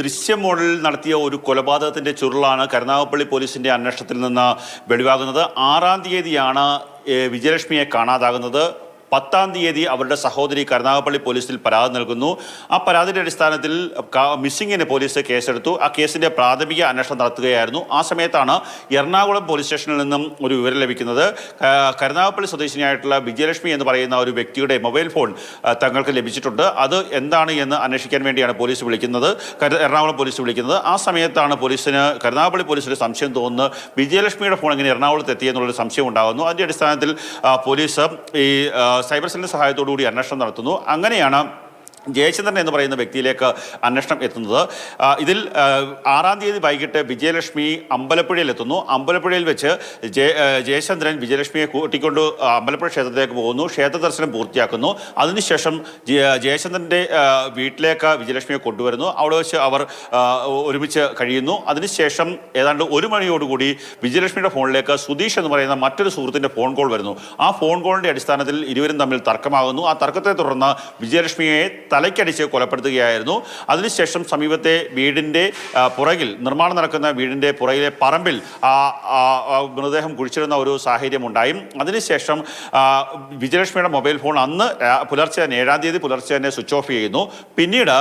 ദൃശ്യ മോഡൽ നടത്തിയ ഒരു കൊലപാതകത്തിന്റെ ചുരുളാണ് കരുനാഗപ്പള്ളി പോലീസിന്റെ അന്വേഷണത്തിൽ നിന്ന് വെളിവാകുന്നത്. 6-ാം തീയതിയാണ് വിജയലക്ഷ്മിയെ കാണാതാകുന്നത്. 10-ാം തീയതി അവരുടെ സഹോദരി കരുനാഗപ്പള്ളി പോലീസിൽ പരാതി നൽകുന്നു. ആ പരാതിയുടെ അടിസ്ഥാനത്തിൽ മിസ്സിങ്ങിന് പോലീസ് കേസെടുത്തു. ആ കേസിന്റെ പ്രാഥമിക അന്വേഷണം നടത്തുകയായിരുന്നു. ആ സമയത്താണ് എറണാകുളം പോലീസ് സ്റ്റേഷനിൽ നിന്നും ഒരു വിവരം ലഭിക്കുന്നത്. കരുനാഗപ്പള്ളി സ്വദേശിനിയായിട്ടുള്ള വിജയലക്ഷ്മി എന്ന് പറയുന്ന ഒരു വ്യക്തിയുടെ മൊബൈൽ ഫോൺ തങ്ങൾക്ക് ലഭിച്ചിട്ടുണ്ട്. അത് എന്താണ് എന്ന് അന്വേഷിക്കാൻ വേണ്ടിയാണ് പോലീസ് വിളിക്കുന്നത്, എറണാകുളം പോലീസ് വിളിക്കുന്നത്. ആ സമയത്താണ് കരുനാഗപ്പള്ളി പോലീസിന് സംശയം തോന്നുന്നത്. വിജയലക്ഷ്മിയുടെ ഫോൺ എങ്ങനെ എറണാകുളത്ത് എത്തിയെന്നുള്ളൊരു സംശയം ഉണ്ടാകുന്നു. അതിന്റെ അടിസ്ഥാനത്തിൽ പോലീസ് ഈ സൈബർ സെല്ലിന്റെ സഹായത്തോടുകൂടി അന്വേഷണം നടത്തുന്നു. അങ്ങനെയാണ് ജയചന്ദ്രൻ എന്ന് പറയുന്ന വ്യക്തിയിലേക്ക് അന്വേഷണം എത്തുന്നത്. ഇതിൽ 6-ാം തീയതി വൈകിട്ട് വിജയലക്ഷ്മി അമ്പലപ്പുഴയിൽ എത്തുന്നു. അമ്പലപ്പുഴയിൽ വെച്ച് ജയചന്ദ്രൻ വിജയലക്ഷ്മിയെ കൂട്ടിക്കൊണ്ട് അമ്പലപ്പുഴ ക്ഷേത്രത്തിലേക്ക് പോകുന്നു. ക്ഷേത്ര ദർശനം പൂർത്തിയാക്കുന്നു. അതിനുശേഷം ജയചന്ദ്രൻ്റെ വീട്ടിലേക്ക് വിജയലക്ഷ്മിയെ കൊണ്ടുവരുന്നു. അവിടെ വെച്ച് അവർ ഒരുമിച്ച് കഴിയുന്നു. അതിനുശേഷം ഏതാണ്ട് 1 മണിയോടുകൂടി വിജയലക്ഷ്മിയുടെ ഫോണിലേക്ക് സുധീഷ് എന്ന് പറയുന്ന മറ്റൊരു സുഹൃത്തിൻ്റെ ഫോൺ കോൾ വരുന്നു. ആ ഫോൺ കോളിൻ്റെ അടിസ്ഥാനത്തിൽ ഇരുവരും തമ്മിൽ തർക്കമാകുന്നു. ആ തർക്കത്തെ തുടർന്ന് വിജയലക്ഷ്മിയെ തലയ്ക്കടിച്ച് കൊലപ്പെടുത്തുകയായിരുന്നു. അതിനുശേഷം സമീപത്തെ വീടിൻ്റെ പുറകിൽ നിർമ്മാണം നടക്കുന്ന വീടിൻ്റെ പുറകിലെ പറമ്പിൽ മൃതദേഹം കുഴിച്ചിടുന്ന ഒരു സാഹചര്യം ഉണ്ടായി. അതിനുശേഷം വിജയലക്ഷ്മിയുടെ മൊബൈൽ ഫോൺ അന്ന് പുലർച്ചെ 7-ാം തീയതി പുലർച്ചെ തന്നെ സ്വിച്ച് ഓഫ് ചെയ്യുന്നു. പിന്നീട്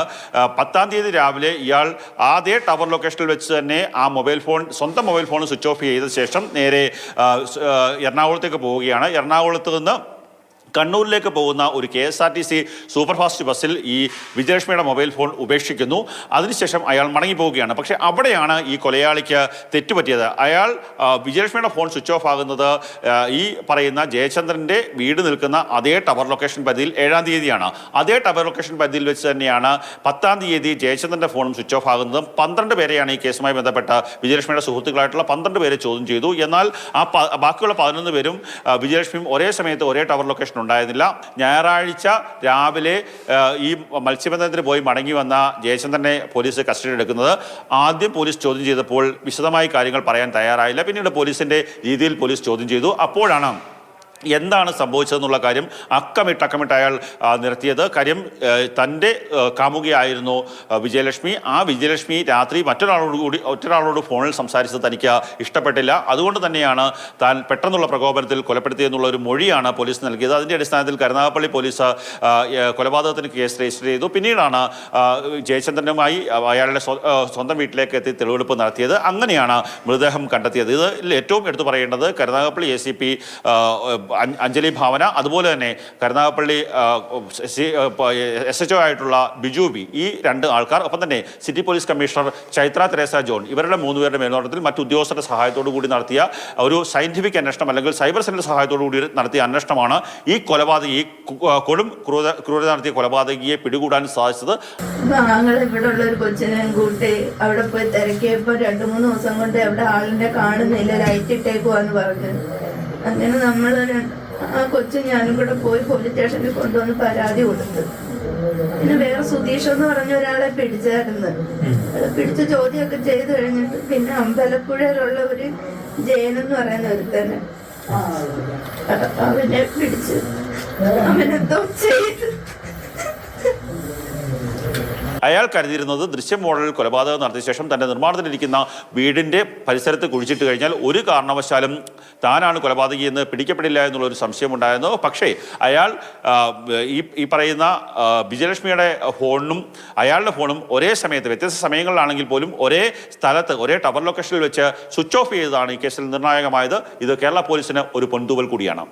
10-ാം തീയതി രാവിലെ ഇയാൾ അതേ ടവർ ലൊക്കേഷനിൽ വെച്ച് തന്നെ ആ സ്വന്തം മൊബൈൽ ഫോൺ സ്വിച്ച് ഓഫ് ചെയ്ത ശേഷം നേരെ എറണാകുളത്തേക്ക് പോവുകയാണ്. എറണാകുളത്ത് നിന്ന് കണ്ണൂരിലേക്ക് പോകുന്ന ഒരു KSRTC സൂപ്പർഫാസ്റ്റ് ബസ്സിൽ ഈ വിജയലക്ഷ്മിയുടെ മൊബൈൽ ഫോൺ ഉപേക്ഷിക്കുന്നു. അതിനുശേഷം അയാൾ മടങ്ങിപ്പോവുകയാണ്. പക്ഷേ അവിടെയാണ് ഈ കൊലയാളിക്ക് തെറ്റുപറ്റിയത്. അയാൾ വിജയലക്ഷ്മിയുടെ ഫോൺ സ്വിച്ച് ഓഫ് ആകുന്നത് ഈ പറയുന്ന ജയചന്ദ്രൻ്റെ വീട് നിൽക്കുന്ന അതേ ടവർ ലൊക്കേഷൻ പരിധിയിൽ 7-ാം തീയതിയാണ്. അതേ ടവർ ലൊക്കേഷൻ പരിധിയിൽ വെച്ച് തന്നെയാണ് 10-ാം തീയതി ജയചന്ദ്രൻ്റെ ഫോണും സ്വിച്ച് ഓഫ് ആകുന്നതും. 12 പേരെയാണ് ഈ കേസുമായി ബന്ധപ്പെട്ട വിജയലക്ഷ്മിയുടെ സുഹൃത്തുക്കളായിട്ടുള്ള 12 പേരെ ചോദ്യം ചെയ്തു. എന്നാൽ ബാക്കിയുള്ള 11 പേരും വിജയലക്ഷ്മിയും ഒരേ സമയത്ത് ഒരേ ടവർ ലൊക്കേഷൻ ഉണ്ടായിരുന്നില്ല. ഞായറാഴ്ച രാവിലെ ഈ മത്സ്യബന്ധനത്തിന് പോയി മടങ്ങി വന്ന ജയചന്ദ്രനെ പോലീസ് കസ്റ്റഡിയിൽ എടുക്കുന്നത്. ആദ്യം പോലീസ് ചോദ്യം ചെയ്തപ്പോൾ വിശദമായി കാര്യങ്ങൾ പറയാൻ തയ്യാറായില്ല. പിന്നീട് പോലീസിന്റെ രീതിയിൽ പോലീസ് ചോദ്യം ചെയ്തു. അപ്പോഴാണ് എന്താണ് സംഭവിച്ചതെന്നുള്ള കാര്യം അക്കമിട്ട് അയാൾ നിർത്തിയത്. കാര്യം തൻ്റെ കാമുകിയായിരുന്നു വിജയലക്ഷ്മി. ആ വിജയലക്ഷ്മി രാത്രി ഒറ്റൊരാളോട് ഫോണിൽ സംസാരിച്ചത് തനിക്ക് ഇഷ്ടപ്പെട്ടില്ല. അതുകൊണ്ട് തന്നെയാണ് താൻ പെട്ടെന്നുള്ള പ്രകോപനത്തിൽ കൊലപ്പെടുത്തിയെന്നുള്ള ഒരു മൊഴിയാണ് പോലീസ് നൽകിയത്. അതിൻ്റെ അടിസ്ഥാനത്തിൽ കരുനാഗപ്പള്ളി പോലീസ് കൊലപാതകത്തിന് കേസ് രജിസ്റ്റർ ചെയ്തു. പിന്നീടാണ് ജയചന്ദ്രനുമായി അയാളുടെ സ്വന്തം വീട്ടിലേക്ക് എത്തി തെളിവെടുപ്പ് നടത്തിയത്. അങ്ങനെയാണ് മൃതദേഹം കണ്ടെത്തിയത്. ഇതിൽ ഏറ്റവും എടുത്തു പറയേണ്ടത് കരുനാഗപ്പള്ളി ACP അഞ്ജലി ഭാവന, അതുപോലെ തന്നെ കരുനാഗപ്പള്ളി SHO ആയിട്ടുള്ള ബിജു ബി, ഈ 2 ആൾക്കാർ, ഒപ്പം തന്നെ city police commissioner Chaitra Teresa John, ഇവരുടെ 3 പേരുടെ മേൽനോട്ടത്തിൽ മറ്റു ഉദ്യോഗസ്ഥരുടെ സഹായത്തോടു കൂടി നടത്തിയ ഒരു സയന്റിഫിക് അന്വേഷണം അല്ലെങ്കിൽ സൈബർ സെല്ലിന്റെ സഹായത്തോടു കൂടി നടത്തിയ അന്വേഷണമാണ് ഈ കൊലപാതകി, കൊടും ക്രൂരത നടത്തിയ കൊലപാതകിയെ പിടികൂടാൻ സാധിച്ചത്. ഇവിടെ ഉള്ള ഒരു കൊച്ചിനെ കൂട്ടി അവിടെ പോയി തിരക്കിയപ്പോൾ 2-3 ദിവസം കൊണ്ട് അവിടെ ആളിനെ കാണുന്നില്ല, ലൈറ്റ് ഇട്ടേക്കുവാന്ന് പറഞ്ഞു. അങ്ങനെ നമ്മൾ ആ കൊച്ചു ഞാനും കൂടെ പോയി പോലീസ് സ്റ്റേഷനിൽ കൊണ്ടുവന്ന് പരാതി കൊടുത്തു. പിന്നെ വേറെ സുധീഷ് എന്ന് പറഞ്ഞ ഒരാളെ പിടിച്ചായിരുന്നു. പിടിച്ച് ചോദ്യമൊക്കെ ചെയ്ത് കഴിഞ്ഞിട്ട് പിന്നെ അമ്പലപ്പുഴയിലുള്ള ഒരു ജയനെന്ന് പറയുന്ന ഒരുത്തനെ അവനെ പിടിച്ച് അവനെന്തോ ചെയ്ത്. അയാൾ കരുതിയിരുന്നത് ദൃശ്യ മോഡലിൽ കൊലപാതകം നടത്തിയ ശേഷം തൻ്റെ നിർമ്മാണത്തിലിരിക്കുന്ന വീടിൻ്റെ പരിസരത്ത് കുഴിച്ചിട്ട് കഴിഞ്ഞാൽ ഒരു കാരണവശാലും താനാണ് കൊലപാതകി എന്ന് പിടിക്കപ്പെടില്ല എന്നുള്ളൊരു സംശയമുണ്ടായിരുന്നു. പക്ഷേ അയാൾ ഈ പറയുന്ന വിജയലക്ഷ്മിയുടെ ഫോണും അയാളുടെ ഫോണും ഒരേ സമയത്ത്, വ്യത്യസ്ത സമയങ്ങളിലാണെങ്കിൽ പോലും ഒരേ സ്ഥലത്ത് ഒരേ ടവർ ലൊക്കേഷനിൽ വെച്ച് സ്വിച്ച് ഓഫ് ചെയ്തതാണ് ഈ കേസിൽ നിർണായകമായത്. ഇത് കേരള പോലീസിന് ഒരു പൊൻതൂവൽ കൂടിയാണ്.